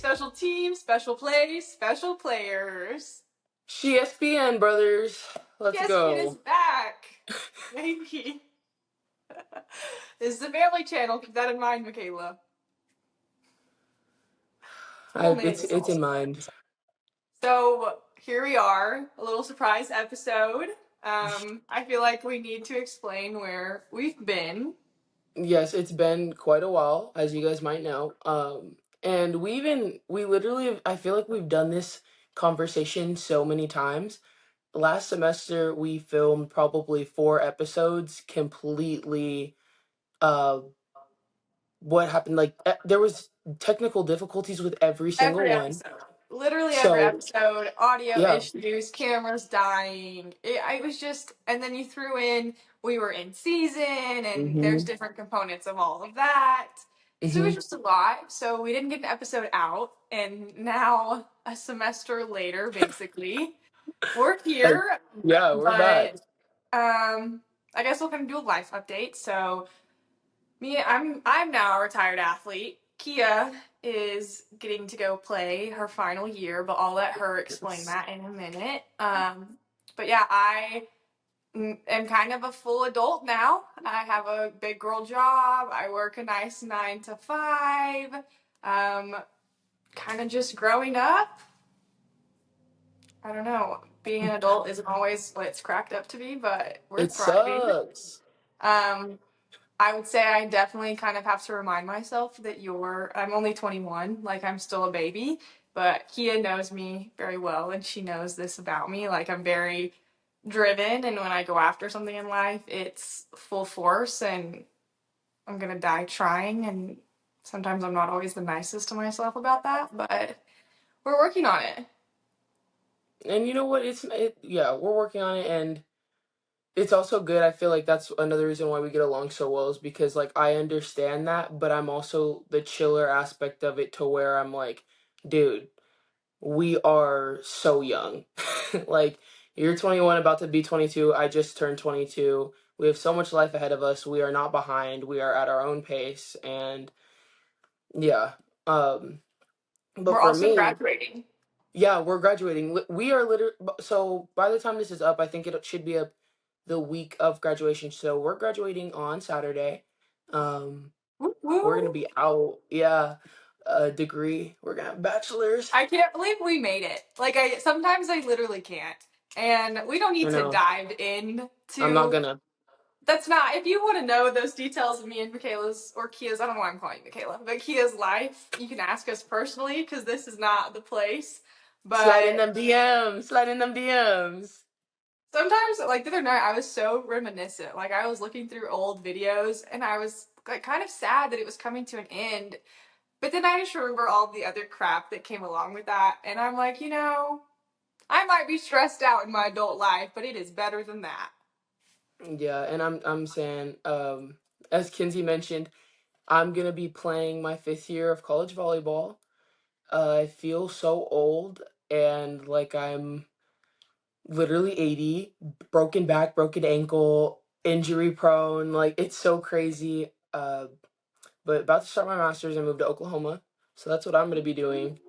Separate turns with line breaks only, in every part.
special team, special plays, special players.
Shespn, brothers. Let's
Shespn is
go.
back. Maybe. This is a family channel. Keep that in mind, Michaela. We'll
It's
manage
it's
all.
in mind.
So here we are, a little surprise episode. I feel like we need to explain where we've been.
Yes, it's been quite a while, as you guys might know. And we literally, I feel like we've done this conversation so many times. Last semester, we filmed probably 4 episodes completely. Uh, what happened? Like, there was technical difficulties with every single
Every
one.
episode. Literally every
So,
episode. Audio
yeah.
issues, cameras dying. It was just, and then you threw in, we were in season, and there's
hmm
different components of all of that. So it was
hmm
just a lot. So we didn't get an episode out, and now a semester later, basically, we're
Like,
here.
yeah, we're back.
But I guess we'll kind of do a life update. So I'm now a retired athlete. Kia is getting to go play her final year, but I'll let her explain
Yes.
that in a minute. But yeah, I am kind of a full adult now. I have a big girl job. I work a nice 9 to 5. Kind of just growing up. I don't know. Being an adult isn't always what it's cracked up to be, but we're
It
thriving.
sucks.
Um, I would say I definitely kind of have to remind myself that I'm only 21, like I'm still a baby, but Kia knows me very well and she knows this about me. Like I'm very driven, and when I go after something in life, it's full force and I'm gonna die trying. And sometimes I'm not always the nicest to myself about that, but we're working on it.
And you know what? Yeah, we're working on it, and it's also good. I feel like that's another reason why we get along so well is because like I understand that, but I'm also the chiller aspect of it to where I'm like, dude, we are so young. Like you're 21 about to be 22. I just turned 22. We have so much life ahead of us. We are not behind. We are at our own pace, and yeah. Um but
We're
for
also
me,
graduating.
yeah, we're graduating. We are literally, so by the time this is up, I think it should be up the week of graduation. So we're graduating on Saturday. Um,
Woo
we're gonna
woo.
be out, yeah, a degree. We're gonna have bachelors.
I can't believe we made it. Like I sometimes I literally can't. And we don't
I
need to
know.
dive
I'm not
into
gonna.
that's not if you want to know those details of me and Michaela's or Kia's, I don't know why I'm calling you Michaela, but Kia's life, you can ask us personally because this is not the place.
Slide in
But
them DMs. Slide in them DMs.
sometimes, like the other night, I was so reminiscent. Like I was looking through old videos and I was like kind of sad that it was coming to an end. But then I just remember all the other crap that came along with that. And I'm like, I might be stressed out in my adult life, but it is better than that.
Yeah, and I'm saying, as Kinsey mentioned, I'm gonna be playing my 5th year of college volleyball. I feel so old and like I'm literally 80, broken back, broken ankle, injury prone. Like it's so crazy. But about to start my master's and move to Oklahoma. So that's what I'm going to be doing.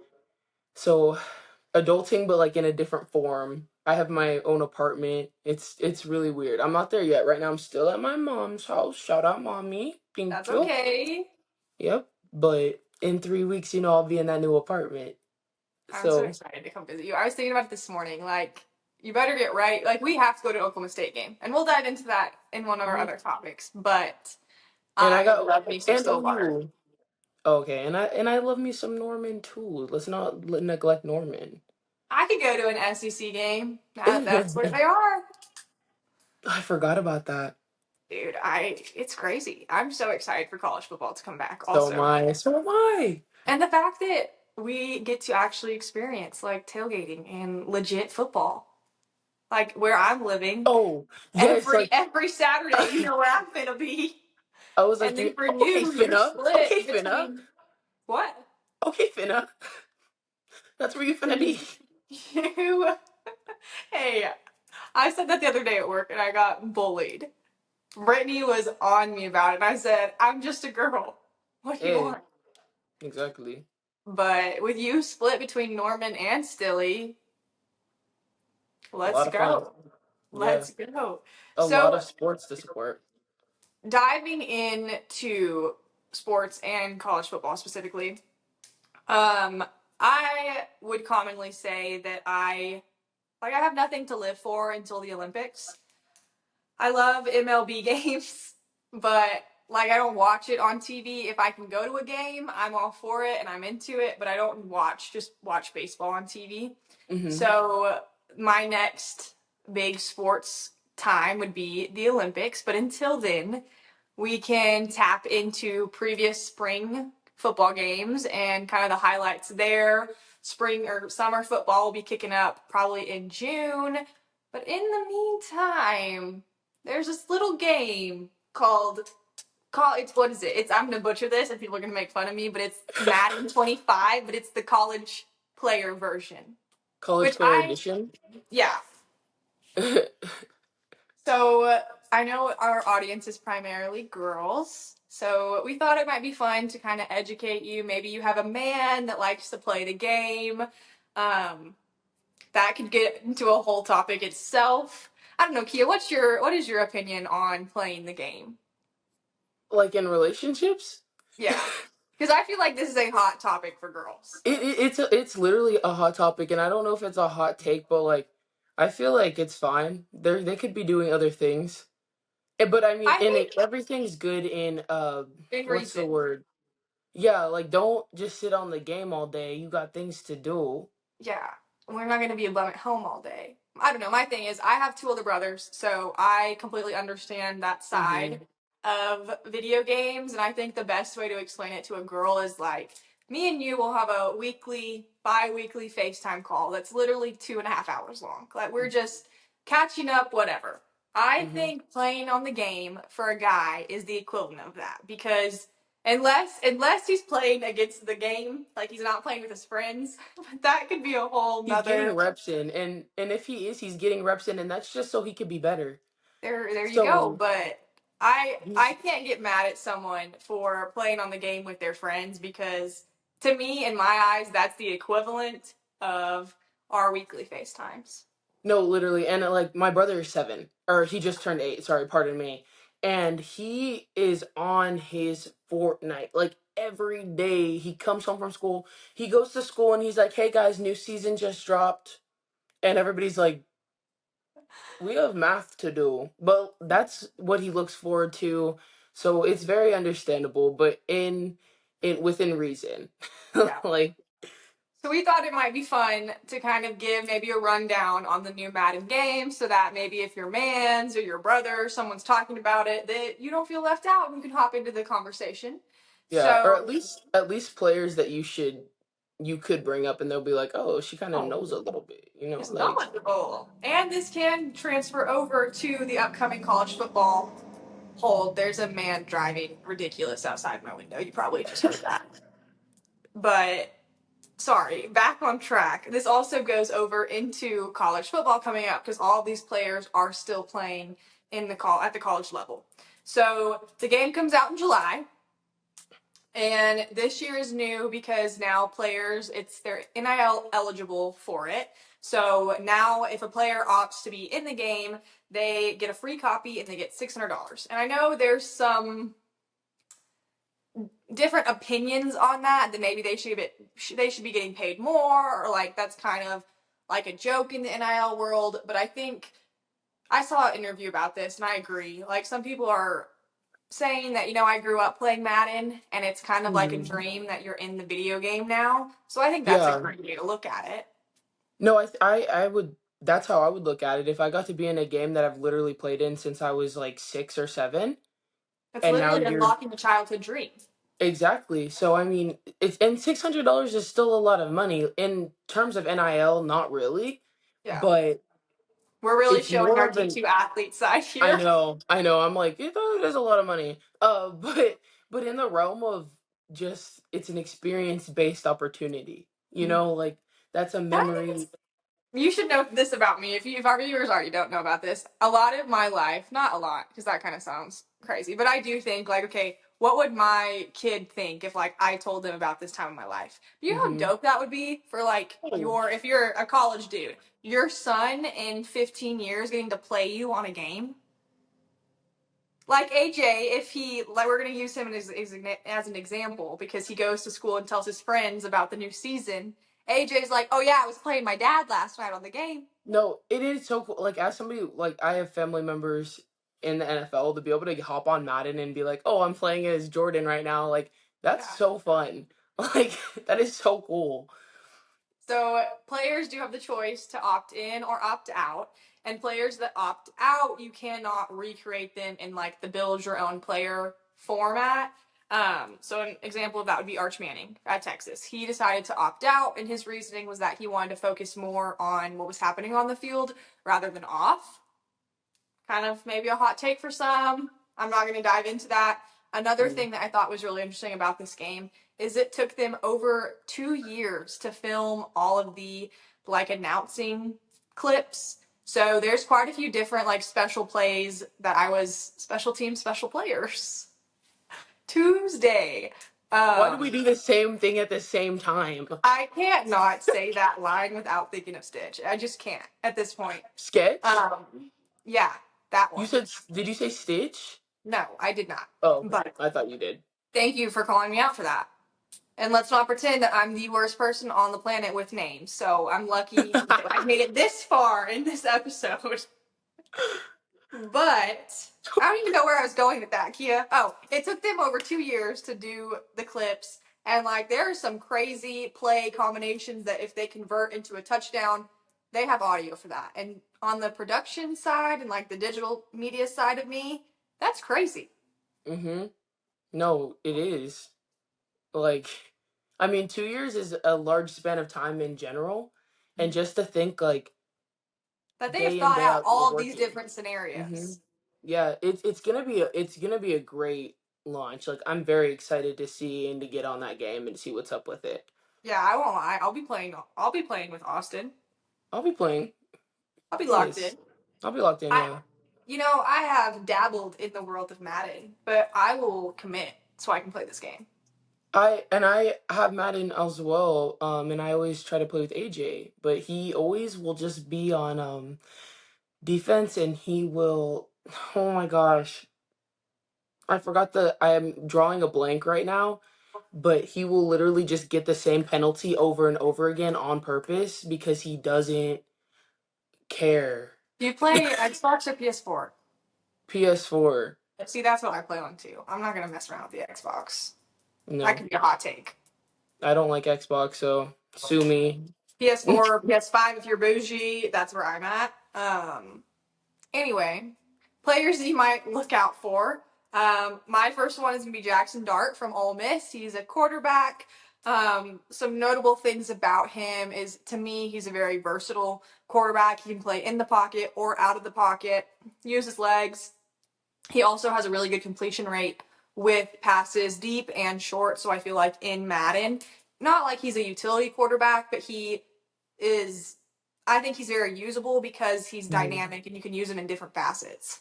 So adulting, but like in a different form. I have my own apartment. It's really weird. I'm not there yet. Right now I'm still at my mom's house. Shout out mommy. Thank
That's
you.
okay.
Yep. But in 3 weeks, I'll be in that new apartment.
I'm so
So,
excited to come visit you. I was thinking about it this morning. Like, you better get right. Like, we have to go to an Oklahoma State game, and we'll dive into that in one of our
mhm.
other topics. But
And I
I
got
love me some
and
Stillwater.
OU. Okay, and I love me some Norman too. Let's not neglect Norman.
I could go to an SEC game. That's where
I
they are,
forgot about that.
dude. It's crazy. I'm so excited for college football to come back.
So am
Also,
I. So am I.
and the fact that we get to actually experience like tailgating and legit football, like where I'm living.
Oh yes,
Every
like
every Saturday, you know where I'm gonna be.
I was
And
like,
then
you
for
okay,
you, you're
Finna? Okay,
split
Finna?
between what?
Okay, Finna. That's where you
For
finna be.
you, hey, I said that the other day at work and I got bullied. Brittany was on me about it and I said, I'm just a girl. What do you
Hey,
want?
exactly.
But with you split between Norman and Stilly,
A
let's
lot of fun.
go.
Yeah,
Let's go.
a lot
So,
of sports to support.
diving into sports and college football specifically, um, I would commonly say that I have nothing to live for until the Olympics. I love MLB games, but like I don't watch it on TV. If I can go to a game, I'm all for it and I'm into it, but I don't just watch baseball on TV.
Hmm.
So my next big sports time would be the Olympics, but until then, we can tap into previous spring football games and kind of the highlights there. Spring or summer football will be kicking up probably in June. But in the meantime, there's this little game call it's what is it? It's I'm gonna butcher this and people are gonna make fun of me, but it's Madden 25, but it's the college player version.
College
Which
player edition.
yeah, so I know our audience is primarily girls, so we thought it might be fun to kind of educate you. Maybe you have a man that likes to play the game. Um, that could get into a whole topic itself. I don't know, Kia. What is your opinion on playing the game?
Like in relationships.
Yeah, because I feel like this is a hot topic for girls.
It's literally a hot topic, and I don't know if it's a hot take, but like, I feel like it's fine. They could be doing other things. But I mean,
I think
everything's good in
in
what's the
reason.
word? Yeah, like don't just sit on the game all day. You got things to do.
Yeah, we're not going to be a bum at home all day. I don't know. My thing is, I have two older brothers, so I completely understand that
Hmm.
side of video games. And I think the best way to explain it to a girl is like, me and you will have a bi weekly FaceTime call that's literally 2.5 hours long. Like, we're just catching up, whatever. I
Hmm.
think playing on the game for a guy is the equivalent of that because unless he's playing against the game, like he's not playing with his friends, that could be a whole
He's getting
nother.
reps in, and if he is, he's getting reps in, and that's just so he could be better.
There you go.
So
But I
he's
can't get mad at someone for playing on the game with their friends because to me, in my eyes, that's the equivalent of our weekly FaceTimes.
no, literally, and like my brother is 7, or he just turned 8. Sorry, pardon me. And he is on his Fortnite like every day. He comes home from school, he goes to school, and he's like, "Hey guys, new season just dropped," and everybody's like, "We have math to do," but that's what he looks forward to. So it's very understandable, but in within reason.
Yeah.
Like,
So we thought it might be fun to kind of give maybe a rundown on the new Madden game so that maybe if your man's or your brother, someone's talking about it, that you don't feel left out and you can hop into the conversation.
yeah, or
So,
at least players that you could bring up, and they'll be like, "Oh, she kind of
oh,
knows a little bit,"
it's
like,
knowledgeable. And this can transfer over to the upcoming college football hold. There's a man driving ridiculous outside my window. You probably just heard that. But sorry, back on track. This also goes over into college football coming up because all of these players are still playing in the at the college level. So the game comes out in July, and this year is new because now players they're NIL eligible for it. So now if a player opts to be in the game, they get a free copy and they get $600. And I know there's some different opinions on that maybe they should be getting paid more or like that's kind of like a joke in the NIL world. But I think I saw an interview about this and I agree. Like some people are saying that I grew up playing Madden and it's kind of like a
mhm.
dream that you're in the video game now. So I think that's a
Yeah.
great way to look at it.
No, I would. That's how I would look at it. If I got to be in a game that I've literally played in since I was like 6 or 7,
It's
and now
literally
you're
unlocking a childhood dream.
exactly. So I mean, it's and $600 is still a lot of money in terms of NIL. Not really,
Yeah,
but
we're really
it's
showing
more
our
of an.
D2 athlete side
I
here.
know, I know. I'm like, it is a lot of money. But in the realm of just, it's an experience based opportunity. Like that's a
That
memory.
You should know this about me. If our viewers already don't know about this, a lot of my life, not a lot, because that kind of sounds crazy, but I do think like, okay, what would my kid think if like I told them about this time of my life? You know how
Mm-hmm.
dope that would be for like
Oh,
if you're a college dude, your son in 15 years getting to play you on a game? Like AJ, if he like we're gonna use him as an example because he goes to school and tells his friends about the new season. AJ's like, "Oh yeah, I was playing my dad last night on the game."
no, it is so cool. Like as somebody, like I have family members in the NFL to be able to hop on Madden and be like, "Oh, I'm playing as Jordan right now." Like that's
Yeah.
so fun. Like that is so cool.
So players do have the choice to opt in or opt out. And players that opt out, you cannot recreate them in like the build your own player format. So an example of that would be Arch Manning at Texas. He decided to opt out, and his reasoning was that he wanted to focus more on what was happening on the field rather than off. Kind of maybe a hot take for some. I'm not going to dive into that. Another
Mm.
thing that I thought was really interesting about this game is it took them over 2 years to film all of the like announcing clips. So there's quite a few different like special plays that I was special team special players. Tuesday.
Why do we
Um
do the same thing at the same time?
I can't not say that line without thinking of Stitch. I just can't at this point.
Sketch?
Yeah, that
You
one.
said, did you say Stitch?
No, I did not.
Oh, okay.
But
I thought you did.
thank you for calling me out for that. And let's not pretend that I'm the worst person on the planet with names. So I'm lucky that I made it this far in this episode. But I don't even know where I was going with that, Kia. Oh, it took them over 2 years to do the clips. And like there are some crazy play combinations that if they convert into a touchdown, they have audio for that. And on the production side and like the digital media side of me, that's crazy.
Mm-hmm. No, it is. Like, I mean, 2 years is a large span of time in general, and just to think like
That they have
day in
thought
day
out
out you're
all of these
working.
different
Mm-hmm.
scenarios.
Yeah, it's gonna be a great launch. Like, I'm very excited to see and to get on that game and see what's up with it.
Yeah, I won't lie. I'll be playing. I'll be playing with Austin.
I'll be playing.
I'll be locked
Yes,
in.
I'll be locked in.
I,
Yeah,
I have dabbled in the world of Madden, but I will commit so I can play this game.
I have Madden as well. And I always try to play with AJ, but he always will just be on defense, and he will. Oh my gosh, I forgot the. I am drawing a blank right now, but he will literally just get the same penalty over and over again on purpose because he doesn't care.
Do you play Xbox or PS4?
PS4.
See, that's what I play on too. I'm not gonna mess around with the Xbox. That
No,
could be a hot take.
I don't like Xbox, so sue me.
PS4, PS5. If you're bougie, that's where I'm at. Anyway, players that you might look out for. My first one is going to be Jackson Dart from Ole Miss. He's a quarterback. Some notable things about him is, to me, he's a very versatile quarterback. He can play in the pocket or out of the pocket, use his legs. He also has a really good completion rate with passes deep and short. So I feel like in Madden, not like he's a utility quarterback, but he is I think he's very usable because he's
Mhm.
dynamic and you can use him in different facets.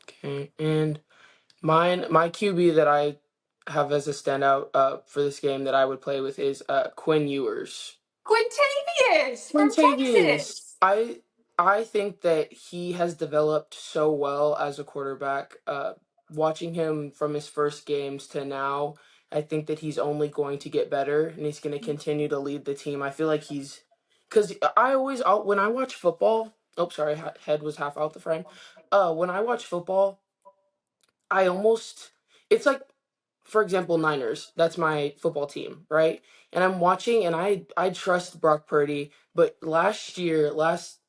Okay, and my QB that I have as a standout for this game that I would play with is Quinn Ewers.
Quintavious from
Montavious.
Texas.
I think that he has developed so well as a quarterback. Watching him from his first games to now, I think that he's only going to get better and he's going to continue to lead the team. I feel like he's because when I watch football. Oh, sorry, head was half out the frame. When I watch football, I almost it's like, for example, Niners. That's my football team, right? And I'm watching, and I trust Brock Purdy, but last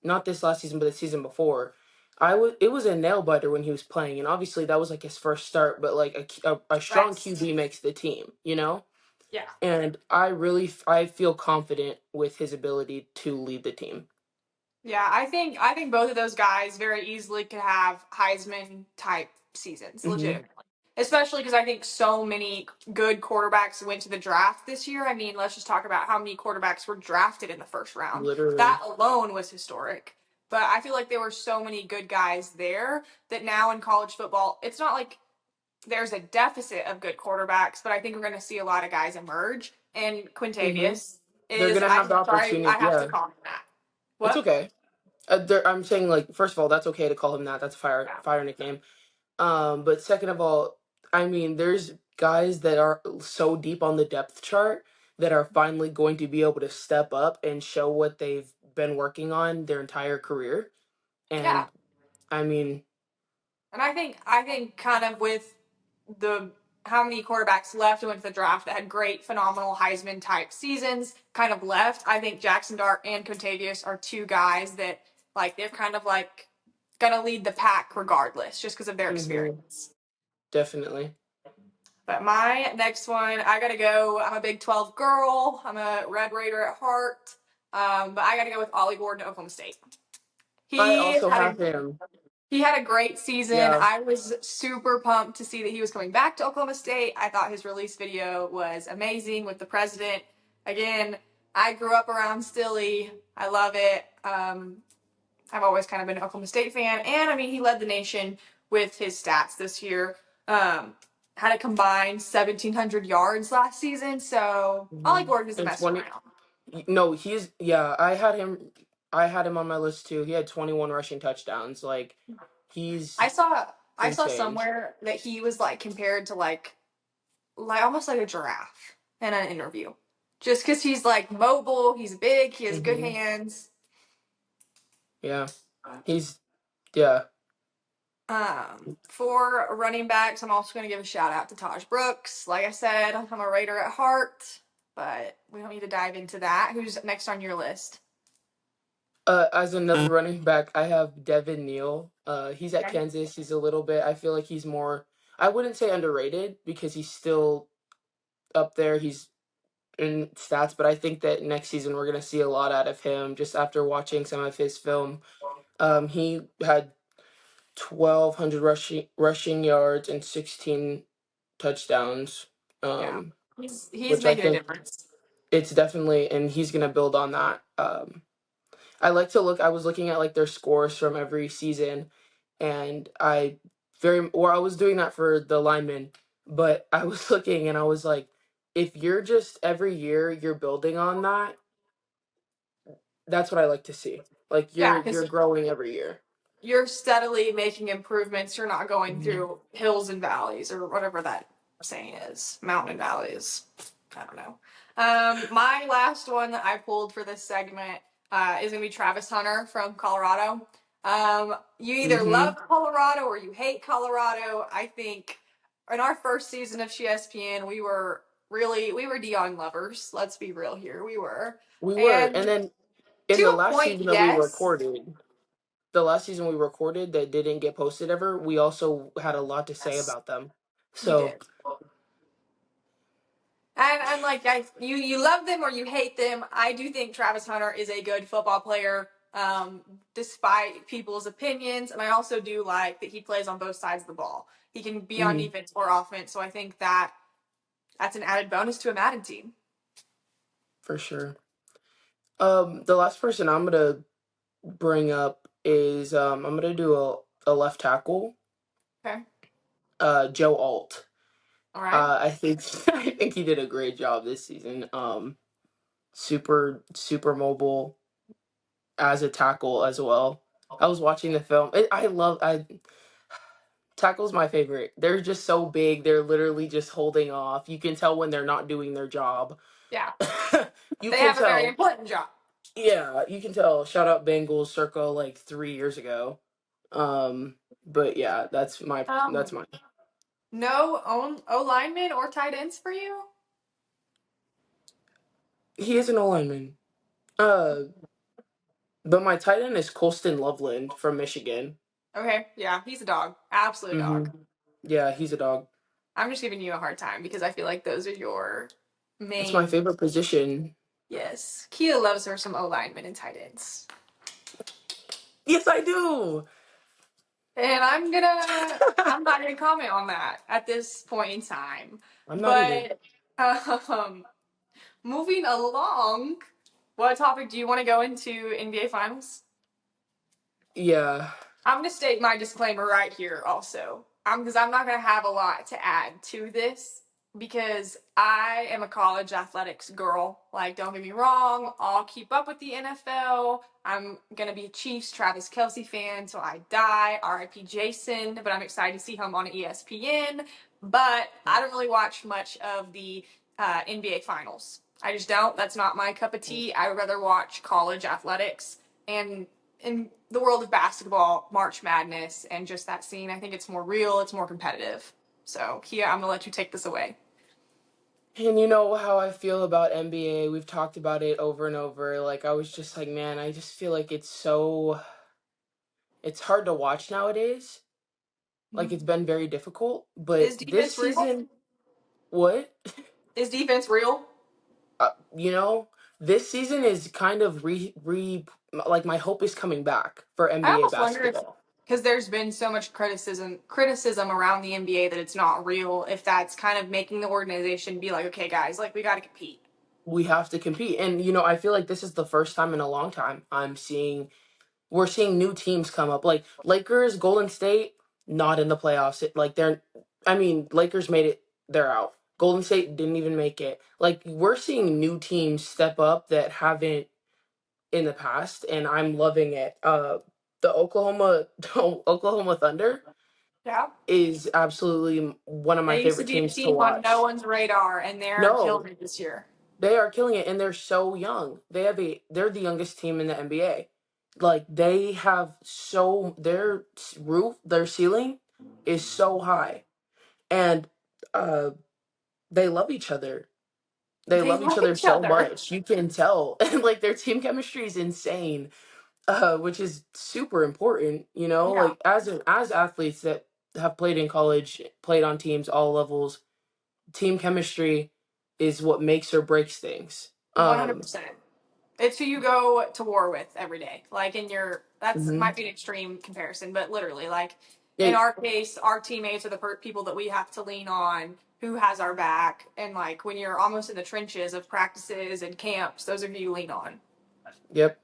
not this last season, but the season before, it was a nail biter when he was playing, and obviously that was like his first start, but like a strong
Rest.
QB makes the team, you know.
Yeah.
And I feel confident with his ability to lead the team.
Yeah, I think both of those guys very easily could have Heisman type seasons,
Hmm.
legitimately. Especially because I think so many good quarterbacks went to the draft this year. I mean, let's just talk about how many quarterbacks were drafted in the first round.
Literally.
That alone was historic. But I feel like there were so many good guys there that now in college football, it's not like there's a deficit of good quarterbacks, but I think we're going to see a lot of guys emerge. And
Hmm.
Quintavious
They're
is,
gonna have
I'm
the
sorry, I
opportunity.
have to
Yeah,
call him that.
it's
What?
okay. I'm saying, like, first of all, that's okay to call him that. That's a fire nickname. But second of all, I mean, there's guys that are so deep on the depth chart that are finally going to be able to step up and show what they've been working on their entire career.
Yeah.
And I mean,
And I think kind of with the how many quarterbacks left who went to the draft that had great, phenomenal Heisman type seasons kind of left. I think Jackson Dart and Contavious are two guys that like they're kind of like gonna lead the pack regardless, just because of their
mhm,
experience.
definitely.
But my next one, I gotta go. I'm a Big 12 girl. I'm a Red Raider at heart. But I gotta go with Ollie Gordon, Oklahoma State.
I
He
also
had
have
a
him.
He had a great season.
Yeah.
I was super pumped to see that he was coming back to Oklahoma State. I thought his release video was amazing with the president. Again, I grew up around Stilly. I love it. I've always kind of been an Oklahoma State fan. And I mean, he led the nation with his stats this year. Had a combined 1,700 yards last season. So Ollie
Mhm.
Gordon is a
And
mess
20.
around.
No, he's yeah. I had him on my list too. He had 21 rushing touchdowns. Like,
I
he's
saw I saw
insane.
somewhere that he was like compared to like almost like a giraffe in an interview. Just because he's like mobile, he's big, he has good
Hmm.
hands.
Yeah. He's yeah.
For running backs, I'm also going to give a shout out to Taj Brooks. Like I said, I'm a Raider at heart, but we don't need to dive into that. Who's next on your list?
As another running back, I have Devin Neal. He's at
Okay.
Kansas. He's a little bit. I feel like he's more. I wouldn't say underrated because he's still up there. He's in stats, but I think that next season we're gonna see a lot out of him. Just after watching some of his film, he had 1,200 rushing yards and 16 touchdowns.
Yeah.
Um,
He's
which I
making a
think
difference.
it's definitely, and he's gonna build on that. I like to look. I was looking at like their scores from every season, and I was doing that for the linemen, but I was looking and I was like, if you're just every year you're building on that, that's what I like to see. Like
Yeah,
you're
because
growing every year.
you're steadily making improvements. You're not going
Hmm.
through hills and valleys or whatever that saying is. Mountain and valleys. I don't know. My last one that I pulled for this segment is gonna be Travis Hunter from Colorado. You either
Hmm.
love Colorado or you hate Colorado. I think in our first season of Shespn, we were Dion lovers. Let's be real here, we were.
We were, and
And
then in
to
the
a
last
point,
season that we
yes,
recorded, the last season we recorded that didn't get posted ever, we also had a lot to say
yes,
about them.
we
So,
did. And like you love them or you hate them. I do think Travis Hunter is a good football player, despite people's opinions. And I also do like that he plays on both sides of the ball. He can be on
mhm,
defense or offense. So I think that's an added bonus to a Madden team.
for sure. The last person I'm gonna bring up is I'm gonna do a left tackle,
Okay.
Joe Alt.
All right.
I think I think he did a great job this season. Super mobile as a tackle as well. I was watching the film. I tackle's my favorite. They're just so big. They're literally just holding off. You can tell when they're not doing their job.
Yeah.
You
They
can
have a very
tell.
important job.
Yeah, you can tell. Shout out Bengals circa like 3 years ago. Um, but yeah, that's
Um,
mine.
no O lineman or tight ends for you?
He is an O lineman. Uh, but my tight end is Colston Loveland from Michigan.
Okay. Yeah, he's a dog. Absolute
Hmm.
dog.
Yeah, he's a dog.
I'm just giving you a hard time because I feel like those are your
That's my
main.
favorite position.
Yes, Kia loves her some O linemen and tight ends,
Yes, I do.
and I'm not gonna comment on that at this point in time.
I'm not either.
But um, moving along, what topic do you want to go into NBA Finals?
Yeah.
I'm gonna state my disclaimer right here. Also, because I'm not going to have a lot to add to this because I am a college athletics girl. Like, don't get me wrong, I'll keep up with the NFL. I'm going to be a Chiefs Travis Kelsey fan till I die. RIP Jason, but I'm excited to see him on ESPN. But I don't really watch much of the NBA finals. I just don't. That's not my cup of tea. I would rather watch college athletics and in the world of basketball, March Madness, and just that scene. I think it's more real, it's more competitive. So, Kia, I'm gonna let you take this away.
And you know how I feel about NBA. We've talked about it over and over. Like I was just like, man, I just feel like it's hard to watch nowadays. Like it's been very difficult. But
Is
this
defense real?
season, what?
Is defense real?
You know, this season is kind of like my hope is coming back for
I
NBA
almost wonder if
basketball.
because there's been so much criticism around the NBA that it's not real, if that's kind of making the organization be like, okay, guys, like we got to compete.
We have to compete. And you know, I feel like this is the first time in a long time we're seeing new teams come up. Like Lakers, Golden State, not in the playoffs. Like I mean, Lakers made it, they're out. Golden State didn't even make it. Like we're seeing new teams step up that haven't in the past, and I'm loving it. The Oklahoma Oklahoma Thunder
Yeah.
is absolutely one of my
They used to
favorite
be a
teams to
team on no
watch.
one's radar, and they're
No,
killing it this year.
they are killing it, and they're so young. They're the youngest team in the NBA. Like they have their ceiling is so high, and uh, they love each other. They
They
love each
love
other
each
so
other.
much. You can tell, and like their team chemistry is insane, which is super important. You know,
Yeah,
like as athletes that have played in college, played on teams all levels, team chemistry is what makes or breaks things.
100%. It's who you go to war with every day. Like in your, that's
Mhm.
might be an extreme comparison, but literally, like in
It,
our case, our teammates are the people that we have to lean on, who has our back, and like when you're almost in the trenches of practices and camps, those are who you lean on.
yep.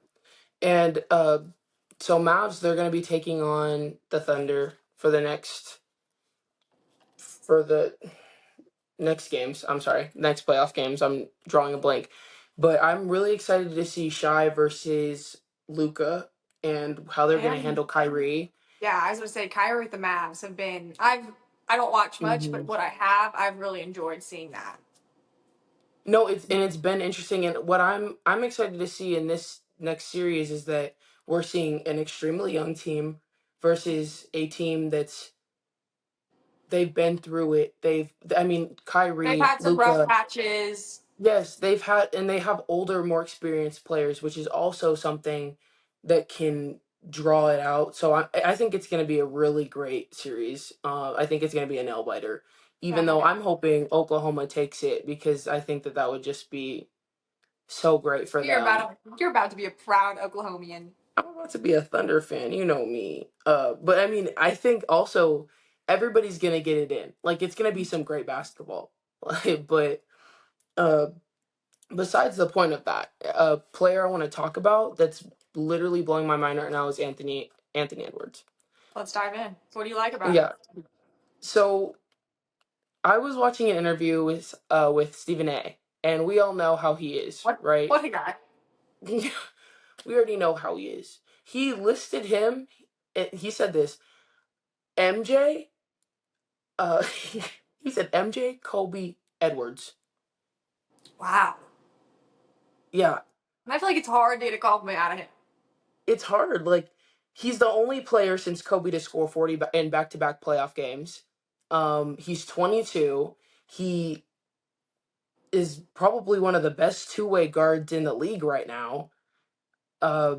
And so Mavs, they're going to be taking on the Thunder for the next games. I'm sorry, next playoff games. I'm drawing a blank, but I'm really excited to see Shy versus Luca and how they're going to
And
handle Kyrie.
yeah, I was gonna say Kyrie with the Mavs have been. I don't watch much, but
Hmm.
what I have, I've really enjoyed seeing that.
No, it's been interesting, and what I'm excited to see in this next series is that we're seeing an extremely young team versus a team they've been through it. I mean,
They've
Kyrie,
had some rough
Luca,
patches.
yes, they have older, more experienced players, which is also something that can draw it out. So I think it's going to be a really great series. I think it's going to be a nail biter,
Oh
even
my
though
god,
I'm hoping Oklahoma takes it because I think that would just be so great for them.
you're about to be a proud Oklahomian.
I'm about to be a Thunder fan, you know me. But I mean, I think also everybody's gonna get it in. Like it's gonna be some great basketball. But uh, besides the point of that, a player I want to talk about that's literally blowing my mind right now is Anthony Edwards.
Let's dive in. So what do you like about him?
Yeah. So I was watching an interview with Stephen A. And we all know how he is, right?
What a guy.
We already know how he is. He listed him. He said this MJ. He said MJ, Kobe, Edwards.
Wow.
Yeah,
And I feel like it's hard to get a compliment out of him.
it's hard. Like he's the only player since Kobe to score 40 in back-to-back playoff games. He's 22. He is probably one of the best two-way guards in the league right now. Uh,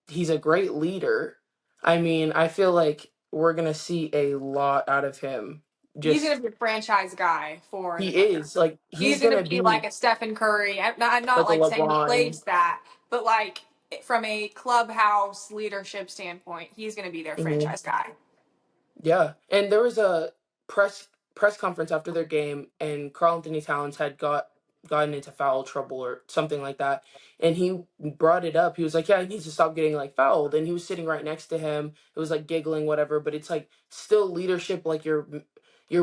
he's a great leader. I mean, I feel like we're gonna see a lot out of him.
He's gonna
Just
be a franchise guy for the
he
Thunder.
is like
He's
he's
gonna
gonna
be like
be
a Stephen Curry. I'm not
like a
like saying he
LeBron.
plays that, but like from a clubhouse leadership standpoint, he's gonna be their
Mhm.
franchise guy.
Yeah, and there was a press conference after their game, and Carl Anthony Towns had got gotten into foul trouble or something like that. And he brought it up. He was like, "Yeah, he needs to stop getting like fouled." And he was sitting right next to him. It was like giggling, whatever. But it's like still leadership. Like you're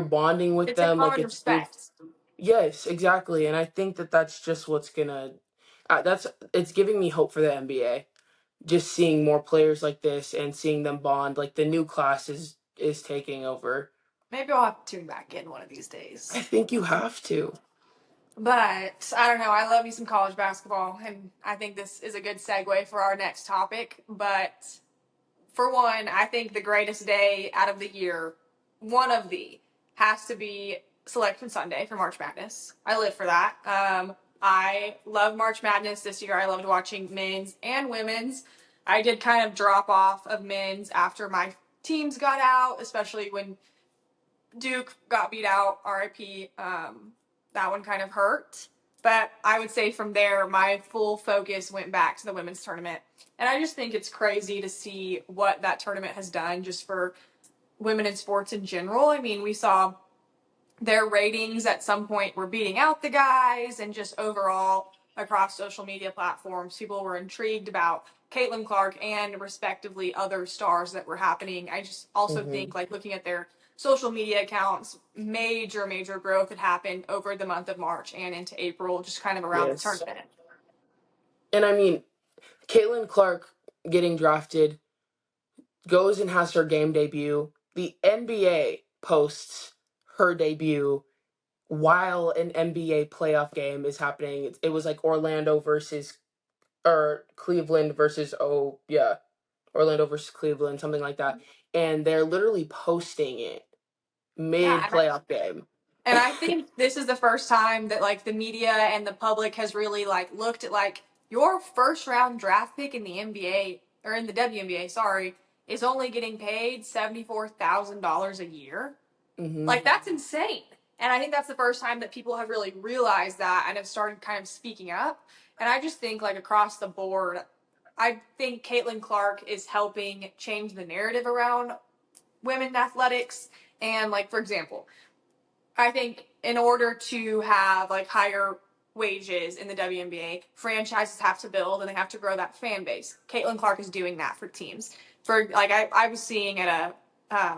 bonding with
It's a
them. Like
common
it's
respect.
yes, exactly. And I think that that's just what's gonna. That's it's giving me hope for the NBA. Just seeing more players like this and seeing them bond. Like the new class is taking over.
Maybe I'll have to tune back in one of these
I
days.
think you have to.
But I don't know. I love me some college basketball, and I think this is a good segue for our next topic. But for one, I think the greatest day out of the year, one of the, has to be Selection Sunday for March Madness. I live for that. I love March Madness this year. I loved watching men's and women's. I did kind of drop off of men's after my teams got out, especially when Duke got beat out. RIP. That one kind of hurt. But I would say from there, my full focus went back to the women's tournament. And I just think it's crazy to see what that tournament has done just for women in sports in general. I mean, we saw their ratings at some point were beating out the guys, and just overall across social media platforms, people were intrigued about Caitlin Clark and respectively other stars that were happening. I just also
Hmm.
think, like, looking at their social media accounts, major growth had happened over the month of March and into April, just kind of around the
Yes.
tournament.
And I mean, Caitlin Clark getting drafted goes and has her game debut. The NBA posts her debut while an NBA playoff game is happening. It was like Orlando versus or Cleveland versus Orlando versus Cleveland, something like that. And they're literally posting it mid
Yeah,
playoff game.
and I think this is the first time that like the media and the public has really like looked at like your first round draft pick in the NBA or in the WNBA, sorry, is only getting paid $74,000 a year.
Hmm.
Like that's insane. And I think that's the first time that people have really realized that and have started kind of speaking up. And I just think like across the board, I think Caitlin Clark is helping change the narrative around women athletics. And like for example, I think in order to have like higher wages in the WNBA, franchises have to build and they have to grow that fan base. Caitlin Clark is doing that for teams. For like I was seeing at a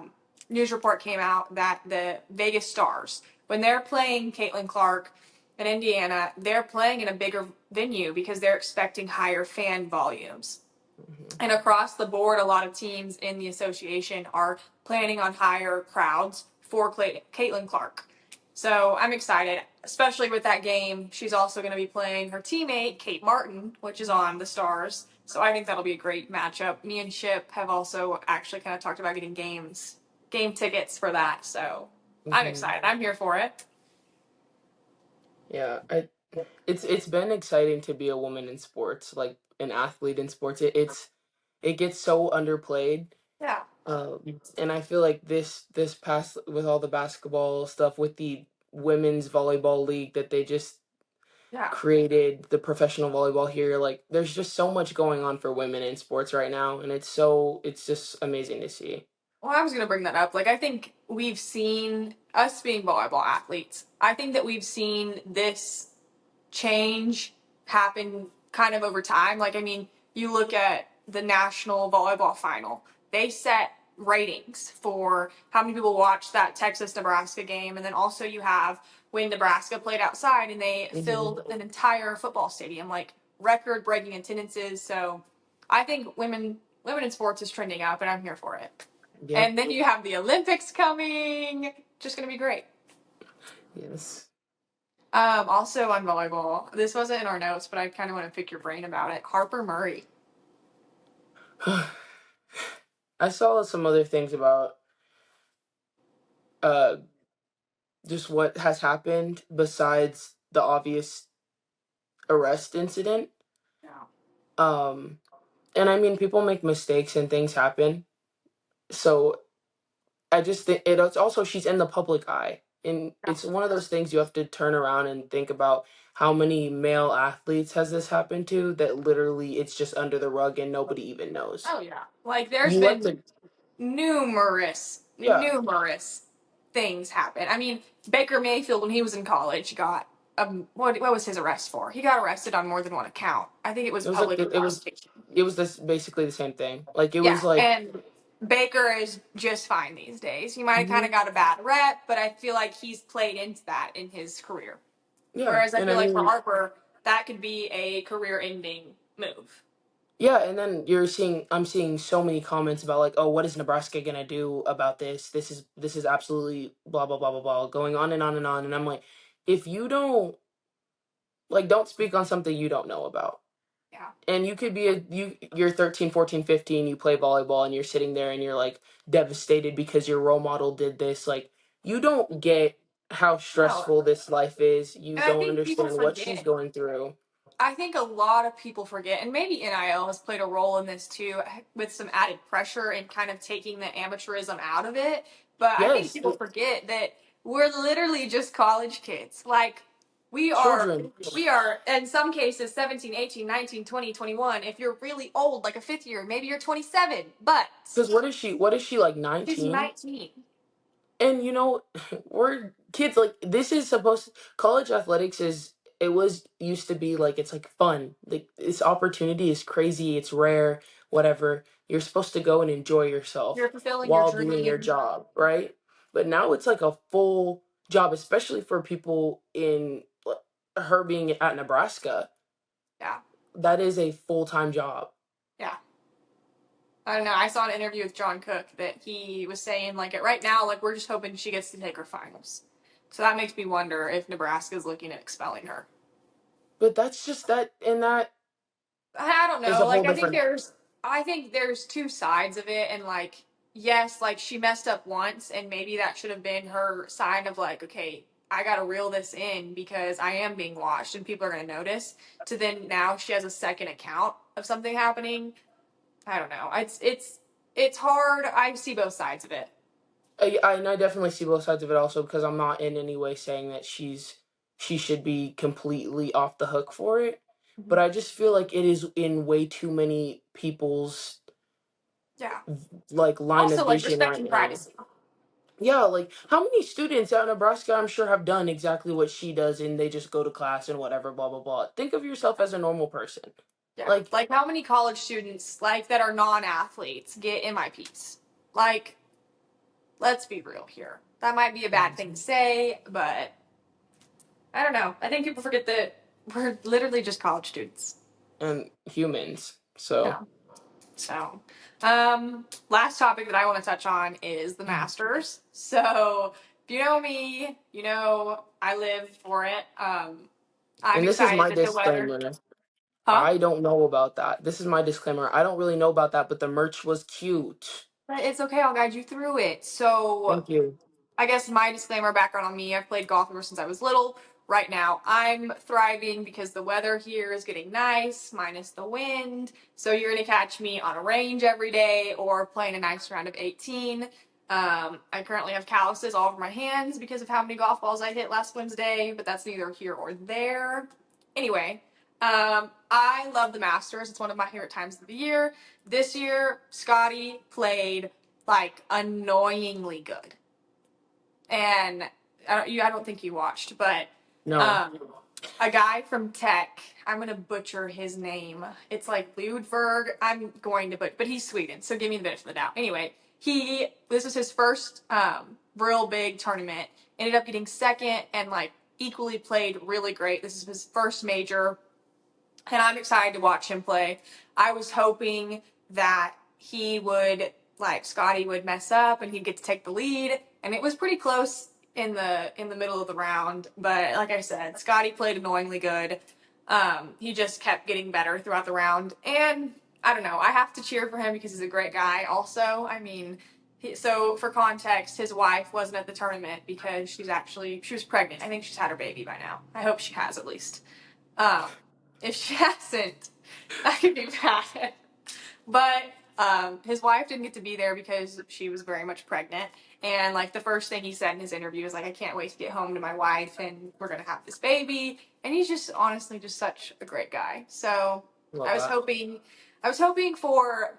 news report came out that the Vegas Stars, when they're playing Caitlin Clark in Indiana, they're playing in a bigger venue because they're expecting higher fan volumes.
Hmm.
And across the board, a lot of teams in the association are planning on higher crowds for Caitlin Clark. So I'm excited, especially with that game. She's also going to be playing her teammate, Kate Martin, which is on the Stars. So I think that'll be a great matchup. Me and Chip have also actually kind of talked about getting game tickets for that. So I'm
Hmm.
excited. I'm here for it.
Yeah, it's been exciting to be a woman in sports, like an athlete in sports. It gets so underplayed.
Yeah.
And I feel like this past with all the basketball stuff with the women's volleyball league that they just
Yeah.
created the professional volleyball here, like there's just so much going on for women in sports right now, and it's just amazing to see.
Well, I was going to bring that up. Like, I think we've seen us being volleyball athletes. I think that we've seen this change happen kind of over time. Like, I mean, you look at the national volleyball final, they set ratings for how many people watched that Texas Nebraska game. And then also, you have when Nebraska played outside and they
Hmm.
filled an entire football stadium, like record breaking attendances. So I think women in sports is trending up, and I'm here for it.
Yep.
And then you have the Olympics coming. Just going to be great.
Yes.
Also on volleyball, this wasn't in our notes, but I kind of want to pick your brain about it. Harper Murray.
I saw some other things about uh just what has happened besides the obvious arrest incident.
Yeah.
Um, and I mean, people make mistakes and things happen. So I just think it's also she's in the public eye, and
Yeah.
it's one of those things you have to turn around and think about how many male athletes has this happened to that literally it's just under the rug and nobody even knows.
Oh yeah. Like there's
You let
been
the yeah
numerous things happen. I mean, Baker Mayfield when he was in college got what was his arrest for? He got arrested on more than one account. I think it was
It was like
public
it was
intoxication.
it was this basically the same thing. Like it
Yeah,
was like
and Baker is just fine these days. He might have kind
mhm,
of got a bad rep, but I feel like he's played into that in his career.
yeah,
Whereas I
and
feel
I
like for
mean
Harper, that could be a career-ending move.
yeah, and then I'm seeing so many comments about like, oh, what is Nebraska gonna do about this? This is absolutely blah blah blah blah blah going on and on and on, and I'm like, if you don't like don't speak on something you don't know about.
Yeah.
And you could be you're 13, 14, 15, you play volleyball and you're sitting there and you're like devastated because your role model did this. Like you don't get how
No,
stressful this life is. You
and I
don't
think people
understand what she's
forget.
going through.
I think a lot of people forget, and maybe NIL has played a role in this too, with some added pressure and kind of taking the amateurism out of it. But I think
Yes,
people forget that we're literally just college kids. Like, we are,
children.
we are, in some cases, 17, 18, 19, 20, 21. If you're really old, like a fifth year, maybe you're 27, but
Because what is she like
she's
19?
19.
And we're kids. Like this is supposed college athletics is it was used to be like it's like fun. Like this opportunity is crazy, it's rare, whatever. You're supposed to go and enjoy yourself
You're fulfilling your
while doing your
dream.
job, right? But now it's like a full job, especially for people in her being at Nebraska.
Yeah.
That is a full-time job.
Yeah. I don't know. I saw an interview with John Cook that he was saying, like, right now, like, we're just hoping she gets to take her finals. So that makes me wonder if Nebraska's looking at expelling her.
But that's just that and that
I don't
is
know.
a
Like,
whole different
I think there's two sides of it, and like, yes, like she messed up once, and maybe that should have been her sign of like, okay, I gotta reel this in because I am being watched and people are gonna notice. To then now she has a second account of something happening. I don't know. It's hard. I see both sides of it.
and I definitely see both sides of it also because I'm not in any way saying that she should be completely off the hook for it,
Mm-hmm.
but I just feel like it is in way too many people's
Yeah.
like line of
Also, like
vision right
respecting
now.
privacy.
Yeah, like how many students out in Nebraska I'm sure have done exactly what she does and they just go to class and whatever blah blah blah. Think of yourself as a normal person.
Yeah.
Like
Like how many college students like that are non-athletes get MIPs? Like, let's be real here. That might be a bad thing to say, but I don't know. I think people forget that we're literally just college students.
and humans. So
Yeah. So, last topic that I want to touch on is the Masters. So, if you know me, you know I live for it. I'm
and this is
excited
my
that the weather.
disclaimer.
Huh?
I don't know about that. This is my disclaimer. I don't really know about that, but the merch was cute.
But it's okay. I'll guide you through it. So,
Thank you.
I guess my disclaimer background on me, I've played golf ever since I was little. Right now, I'm thriving because the weather here is getting nice, minus the wind. So you're going to catch me on a range every day or playing a nice round of 18. I currently have calluses all over my hands because of how many golf balls I hit last Wednesday, but that's neither here or there. Anyway, I love the Masters. It's one of my favorite times of the year. This year, Scotty played like annoyingly good, and I don't think you watched, but
No.
um, a guy from Tech. I'm gonna butcher his name. It's like Ludberg. I'm going to but he's Sweden, so give me the benefit of the doubt. Anyway, this was his first real big tournament. Ended up getting second and like equally played really great. This is his first major, and I'm excited to watch him play. I was hoping that he would, like Scotty would mess up and he'd get to take the lead, and it was pretty close in the middle of the round. But like I said, Scotty played annoyingly good. He just kept getting better throughout the round, and I don't know. I have to cheer for him because he's a great guy. Also, I mean. So for context, his wife wasn't at the tournament because she was pregnant. I think she's had her baby by now. I hope she has at least. Um, if she hasn't, that could be bad. But his wife didn't get to be there because she was very much pregnant. And like the first thing he said in his interview was like, "I can't wait to get home to my wife and we're gonna have this baby." And he's just honestly just such a great guy. So
Love
I was
that.
hoping, I was hoping for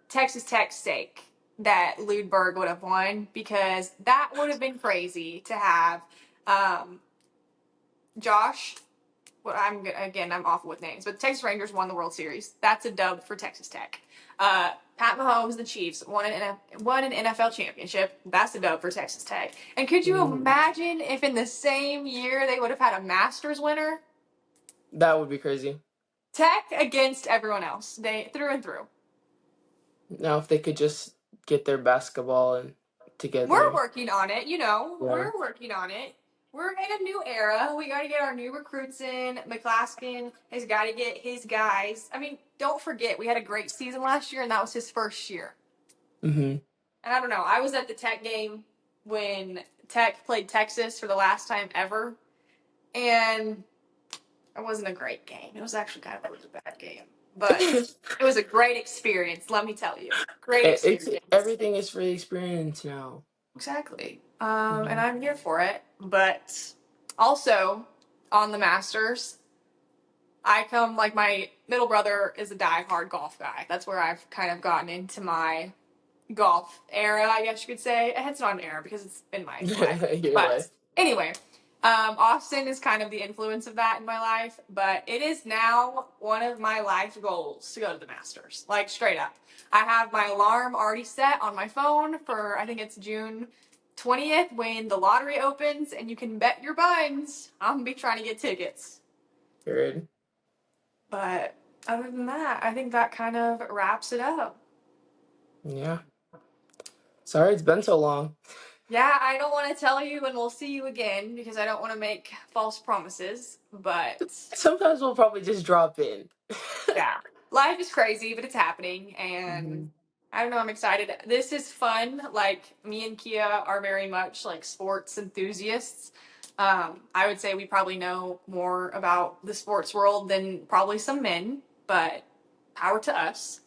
Texas Tech's sake that Ludberg would have won because that would have been crazy to have. Um, Josh. Well, I'm awful with names, but the Texas Rangers won the World Series. That's a dub for Texas Tech. Pat Mahomes, the Chiefs, won an NFL championship. That's a dub for Texas Tech. And could you
Mm,
imagine if in the same year they would have had a Masters winner?
that would be crazy.
Tech against everyone else, they through and through.
Now, if they could just get their basketball and
We're
together.
working on it,
Yeah.
we're working on it. We're in a new era. We got to get our new recruits in. McClaskin has got to get his guys. I mean, don't forget, we had a great season last year, and that was his first year.
Hmm.
And I don't know, I was at the Tech game when Tech played Texas for the last time ever, and it wasn't a great game. It was actually kind of a bad game. But it was a great experience, let me tell you. Great
It's
experience.
everything is for the experience now.
Exactly. And
Mhm.
I'm here for it. But also, on the Masters, I come, like, my middle brother is a die-hard golf guy. That's where I've kind of gotten into my golf era, I guess you could say. It's not an era because it's in my life.
Your
But
life.
anyway, Austin is kind of the influence of that in my life. But it is now one of my life goals to go to the Masters. Like, straight up. I have my alarm already set on my phone for, I think it's June 20th when the lottery opens, and you can bet your buns I'm going to be trying to get tickets.
Period.
But other than that, I think that kind of wraps it up.
Yeah. Sorry it's been so long.
Yeah, I don't want to tell you and we'll see you again because I don't want to make false promises, but
Sometimes we'll probably just drop in.
yeah. Life is crazy, but it's happening and
Mhm.
I don't know, I'm excited. This is fun. Like me and Kia are very much like sports enthusiasts. I would say we probably know more about the sports world than probably some men, but power to us.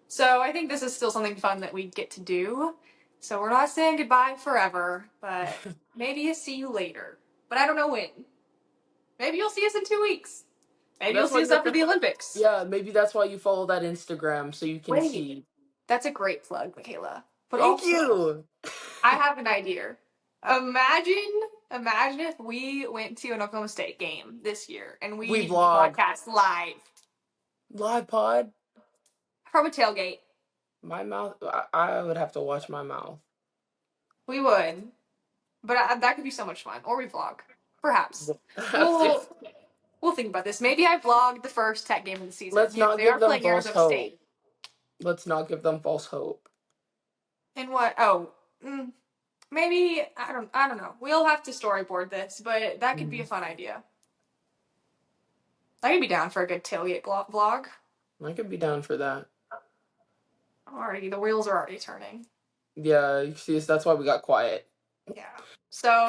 So I think this is still something fun that we get to do. So we're not saying goodbye forever, but maybe see you later. But I don't know when. Maybe you'll see us in 2 weeks. Maybe you'll
That's why
see
you
us
have
after
to.
the Olympics.
Yeah, maybe that's why you follow that Instagram so you can
Wait,
see.
that's a great plug, Michaela. But
Thank
also,
you.
I have an idea. Imagine if we went to an Oklahoma State game this year and
We
we
vlog
broadcast live
live pod.
from a tailgate.
My mouth. I would have to watch my mouth.
We would, but that could be so much fun. Or we vlog, perhaps.
Have to.
We'll we'll think about this. Maybe I vlogged the first Tech game of the season
Let's
because
not
they
give
are
them
playing
false
Arizona
hope.
State.
Let's not give them false hope.
And what? Oh, maybe I don't know. We'll have to storyboard this, but that could be a
Mhm.
fun idea. I could be down for a good tailgate vlog.
I could be down for that.
Already, the wheels are already turning.
Yeah, you see, that's why we got quiet.
Yeah. So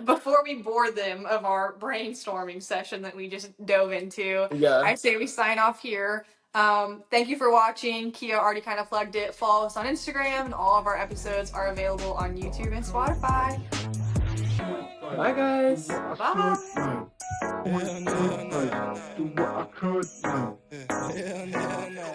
before we bore them of our brainstorming session that we just dove into,
Yeah.
I say we sign off here. Thank you for watching. Kia already kind of plugged it. Follow us on Instagram, and all of our episodes are available on YouTube and Spotify.
Bye, guys.
Bye.
Hell no, hell no, hell no. Do what I could. Hell no, hell no.